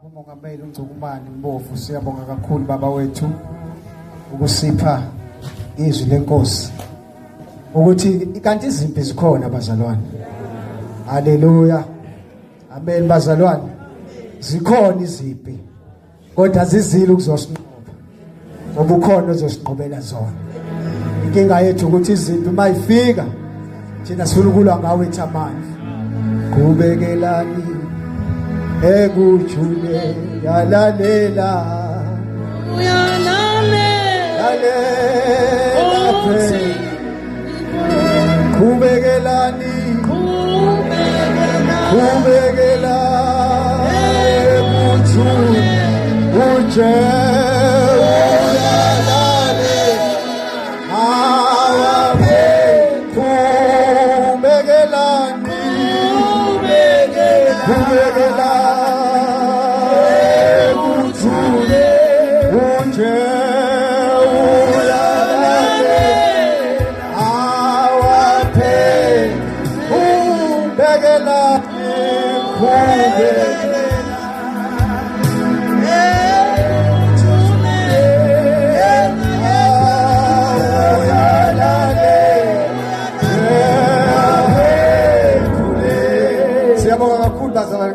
uMongameli uNgcukumane Mbofu, siyabonga kakhulu baba wethu ukusipha izwi lenkosi ukuthi kanti izimpi zikhona bazalwane. Haleluya, amen bazalwane. Zikhona izimpi kodwa azizile ukuzosinqoba ngoba ukhona ozosinqobela zona. Inkinga yethu ukuthi izimpi mayifika thina sifuna ukulwa ngawe thamani. Kubekelani ekujule yalalela kubekelani ekujule uje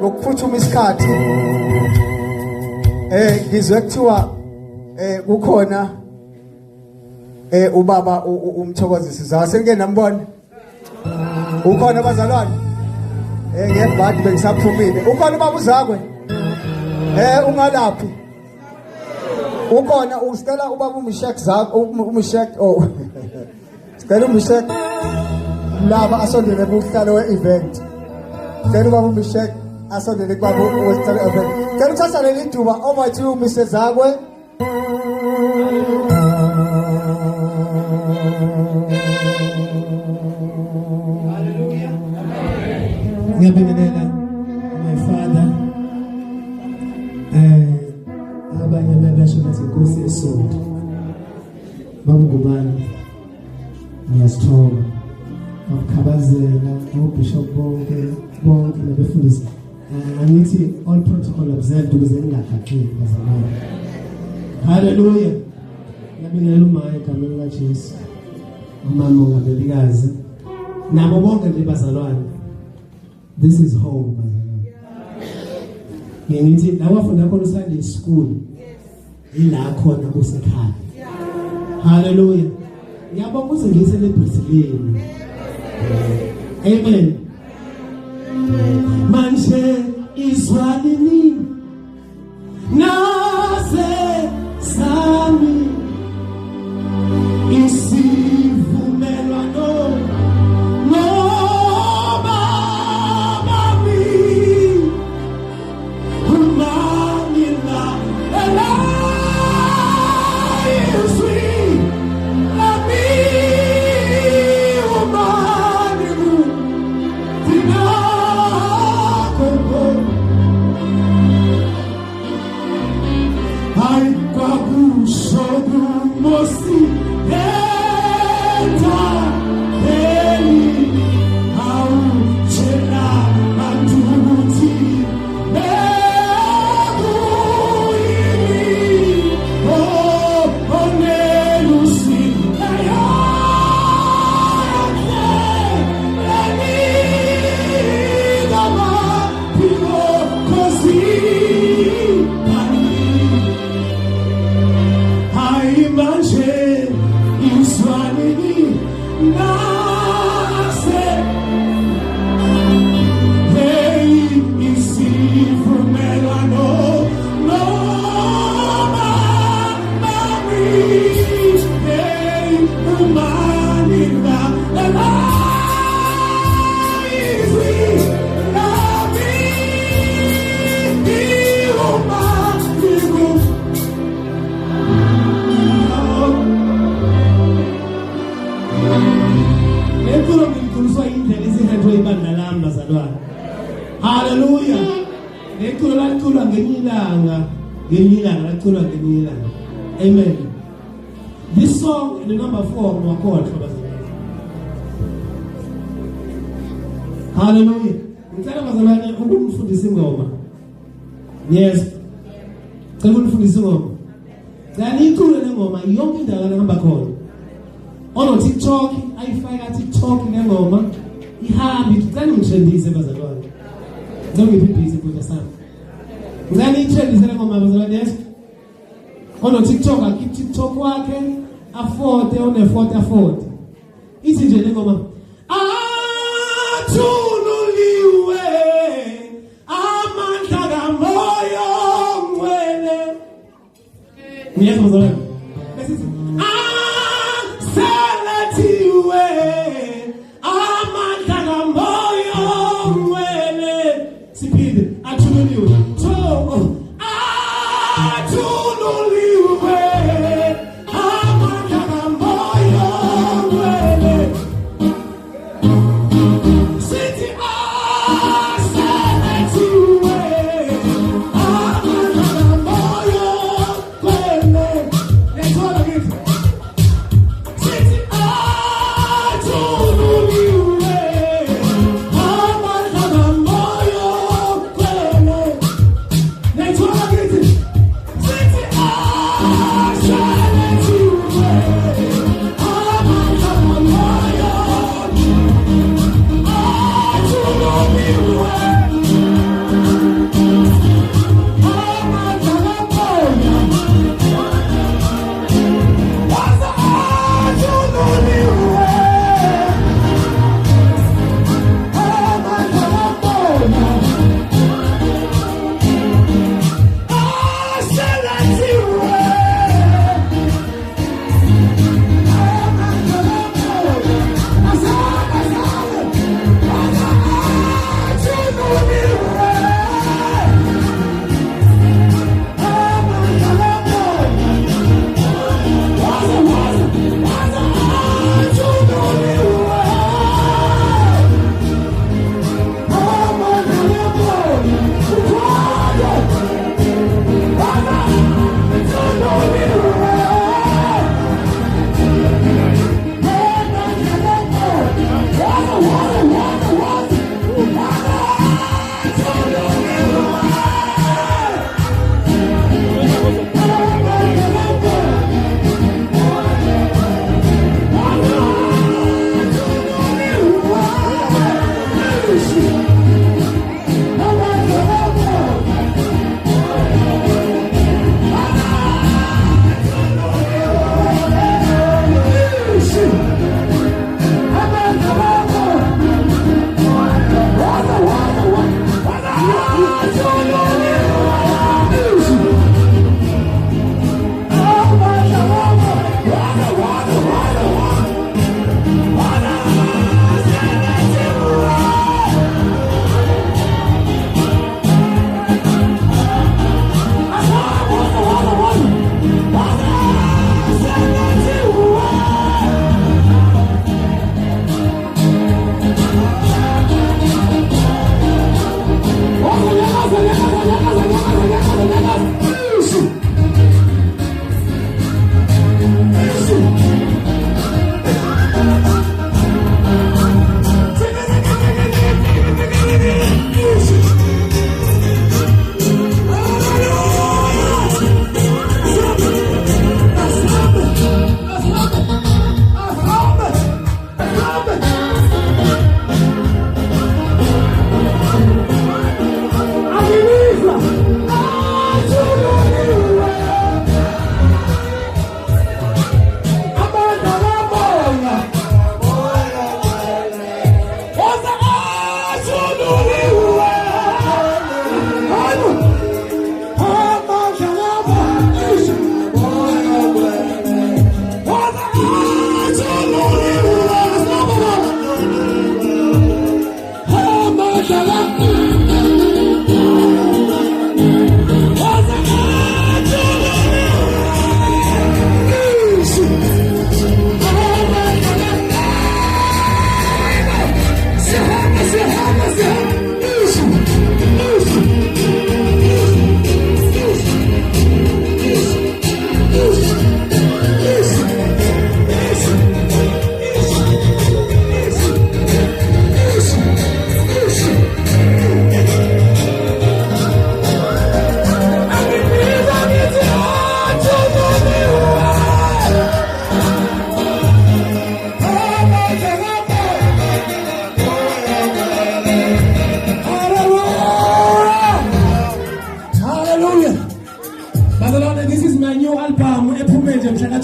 ngokuphuthuma isikhathi. Ngizwe kuthiwa kukhona ubaba umthokozisi zasengeke nambona ukhona bazalwane ngebhadi bengisaphumile. Ukhona ubaba uzakwe ungalaphi ukhona usicela ubaba umshek zakho umshek sicela umshek laba asondele kuhlalo we-event. Sicela ubaba umshek asondele kwabo wesicela event. Sicela uthatha leli thuba omathi umise zakwe. Ngiyabingelela my father abanye abasho basenkosi esonto bamngubani ngiyasithoba ukukhabazela ubishop bonke nabefundisi angithi all protocol observed ukuze ngingakhaqeki bazalwane. Hallelujah. Ngiyabingelela uMaya egameni likaJesu, umama ongabelikazi nabo bonke nje bazalwane. This is home, bazalwane. Ngithi la wafunda khona Sunday school ila khona kusekhaya. Hallelujah. Ngiyabonga ukuthi ngi-celebrity leni. Amen. Manje izwanini nase sami isivumelwano Hallelujah. Amen. This song in the number 4 Mwakot. Hallelujah. Ngicela bazalwane ukumfundisa ingoma. Yes. Ngicela ukumfundisa ingoma. Ngiyicule le ngoma yonke indawo la ngihamba khona. Ono TikTok, ayifaka TikTok le ngoma. Ihambi ngicela ungithendise bazalwane. Ngicela ngiphiphise kodwa sami. Ngicela ngithendise le ngoma bazalwane. Yes. Ono TikTok akiphi TikTok wakhe afford afford. Ithi nje le ngoma. Athululiwe amandla kamoya ngcwele. Ngiyezwa bazalwane. Besithi aselatiwe amandla kamoya ngcwele. Siphinde athululiwe. Athululiwe amandla kamoya ngcwele. Sithi aselatiwe amandla kamoya ngcwele. Let's all of it. Sithi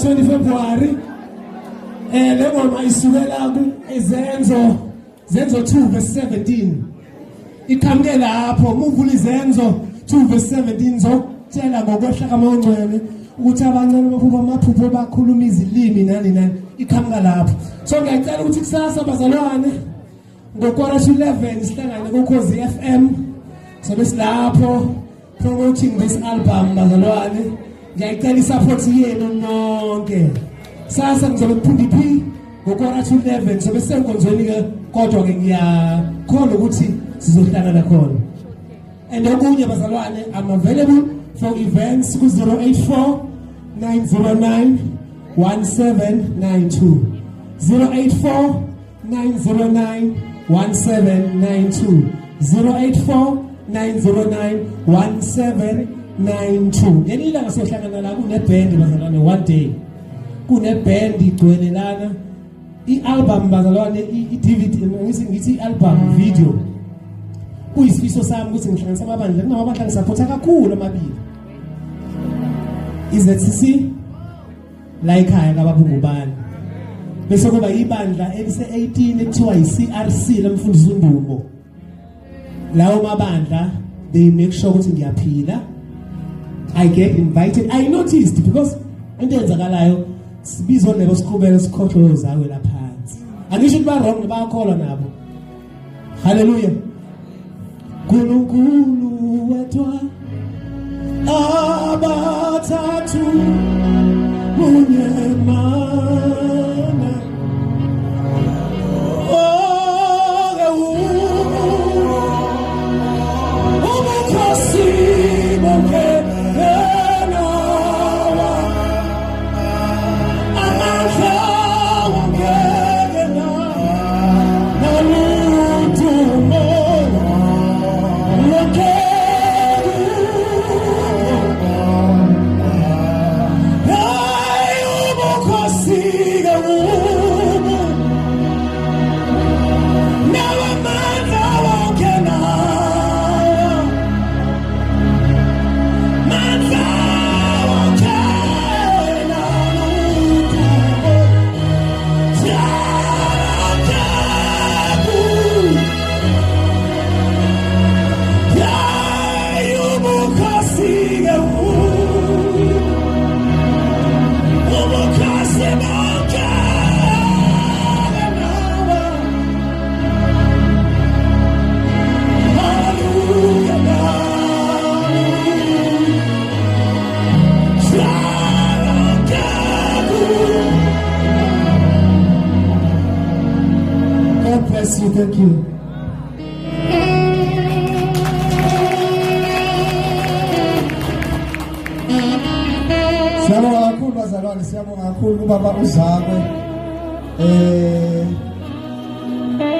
20 February. Le ngoma isukela ku Izenzo 2:17. Iqhamuke lapho muvula Izenzo 2:17 zokutshela ngokwehla kaMongcwele ukuthi abancane baphupha amaphupho bakhuluma izilimi nani iqhamuka lapho. So ngiyacela ukuthi kusasa bazalwane ngokora 11 sihlangane kuKhozi FM sobe silapho promoting this album bazalwane. Ngiyacela isupport yenu nonke. Sasa ngizobe kuphindiphi ngokora 11 sobe senkonzweni ke kodwa ke ngiyakholwa ukuthi sizohlangana khona. And okunye bazalwane, I'm available for events ku 084 909 1792 084 909 1792 084 909 1792. Ngenila ngasohlangana la kuneband bazalwane one day. Kuneband igcwele lana. I-album bazalwane i-DVD ngithi i-album video. Kuyisifiso sami ukuthi ngihlanganisa amabandla kunamabandla ngisapotha kakhulu amabili. iZCC la ekhaya kababungubani. Bese kuba ibandla elise-18 ekuthiwa yi-CRC lemfundisi uNdumbo. Lawo mabandla they make sure ukuthi ngiyaphila. I get invited. I noticed because into enzakalayo sibizwa lebo siqhubeka sikhohlo zawe lapha phansi. Angisho ukuthi ba wrong bayakholwa nabo. Hallelujah. Nkulunkulu wedwa abathathu munye mana ubukhosi bonke benawa amandla wonke naludumo Thank you. Siyabonga kakhulu bazalwane, siyabonga kakhulu kubaba uZakwe.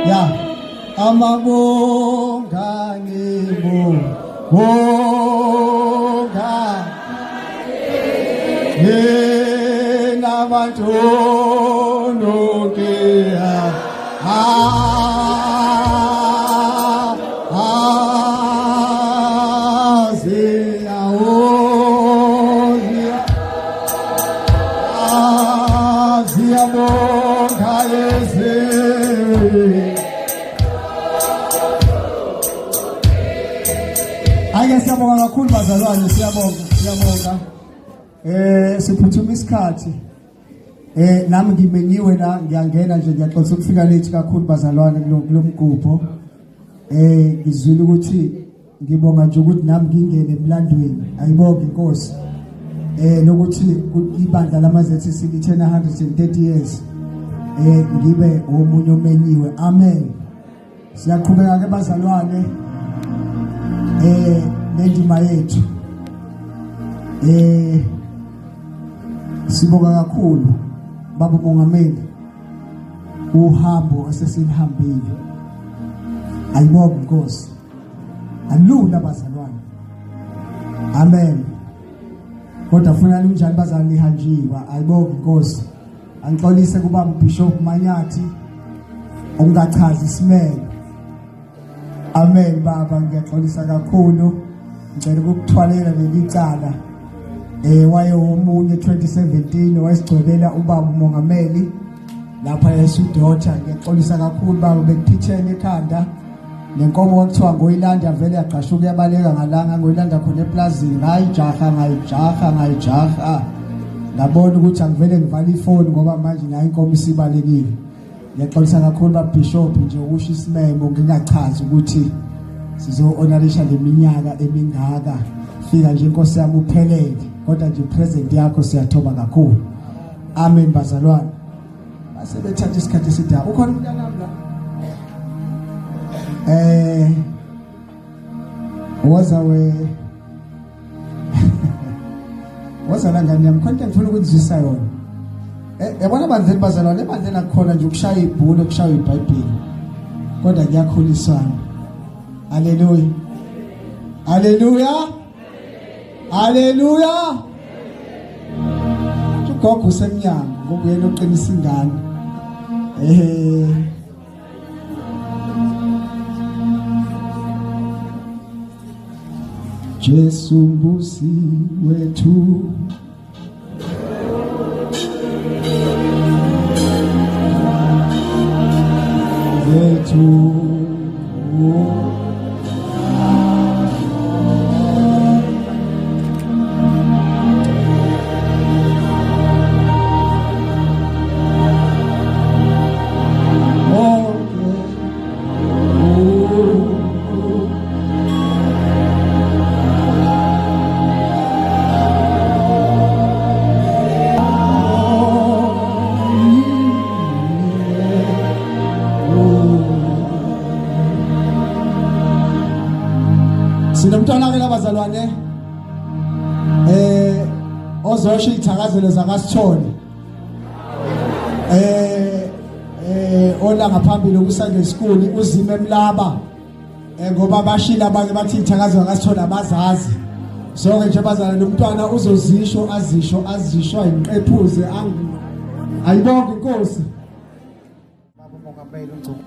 Ya amabonga ngibonga yena bantu nokia Siyabonga kakhulu bazalwane, siyabonga. Siphuthuma isikhathi. Nami ngimenyiwe la ngiyangena nje ngiyaxolisa ukufika late kakhulu bazalwane kulomgubho. Ngizwile ukuthi ngibonga nje ukuthi nami ngingene emlandweni. Ayibonge inkosi. Lokuthi ibandla lamaZCC lithena 130 years. Ngibe omunye omenyiwe. Amen. Siyaqhubeka ke bazalwane. Nendima yethu sibonga kakhulu baba mongameli uhambo asesilihambile. Ayibonge inkosi. Alula bazalwane. Amen. Kodwa funa njani bazalwane lihanjiwa. Ayibonge inkosi. Angixolise kuba Bishop Manyathi ongachaza isimelo. Amen baba, ngiyaxolisa kakhulu. Ngicela ukukuthwalela leli cala wayewomunye 2017 wayesigcwebela ubaba umongameli lapha esudotha. Ngiyaxolisa kakhulu baba, bekuphithene ekhanda nenkomo kwakuthiwa ngoyilanda vele yaqashuka yabaleka ngalanga, ngoyilanda khona eplazini, ngayijaha ngabona ukuthi angivele ngivale ifoni ngoba manje nayo inkomo isibalekile. Ngiyaxolisa kakhulu babishop nje ukusho isimemo ngingachazi ukuthi sizo-honorisha leminyaka emingaka, fika nje inkosi yami uphelele, kodwa nje present yakho siyathoba kakhulu. Amen bazalwane. Basebethatha isikhathi eside. Ukhona umntana nami la? waza la ngani yami khona ngifuna ukuzisa yona. Yabona bandleni bazalwane, ebandleni akukhona nje ukushaya ibhulo, ukushaya iBhayibheli, kodwa kuyakhuliswana. Haleluya, haleluya, haleluya. Ugogo usemnyango ngoba yena oqinisa ingane. Jesu mbusi wethu, sinomntwana ke labazalwane ozosho ithakazelo zakasithole ona ngaphambili kuSunday school uzime emlaba ngoba bashila abanye bathi ithakazelo zakasithole abazazi. So ke nje bazalwane nomntwana uzozisho azisho ayinqephuze ayibonke inkosi baba mongameli uNgcobo.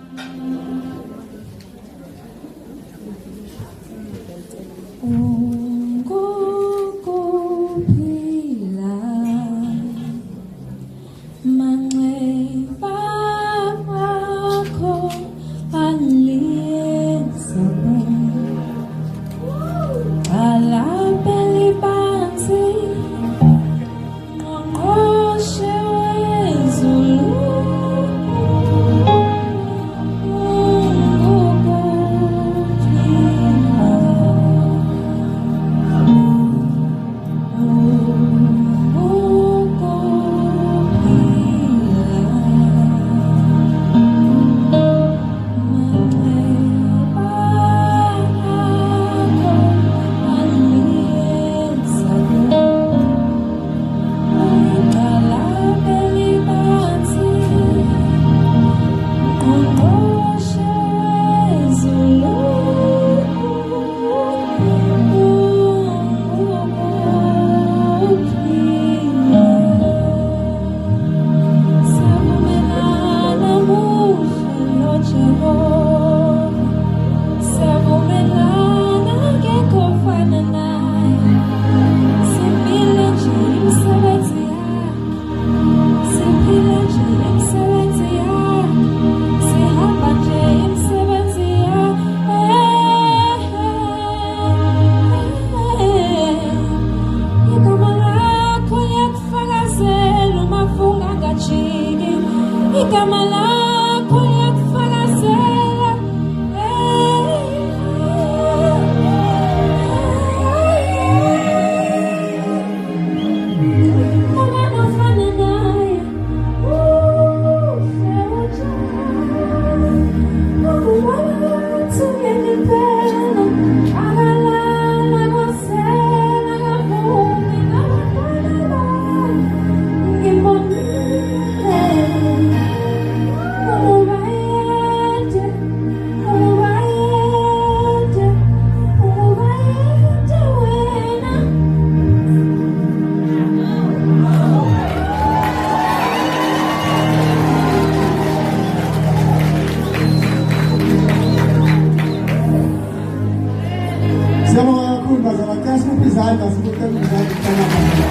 kakhulu bazalwane. Cela sibophe izandla sibophe izandla.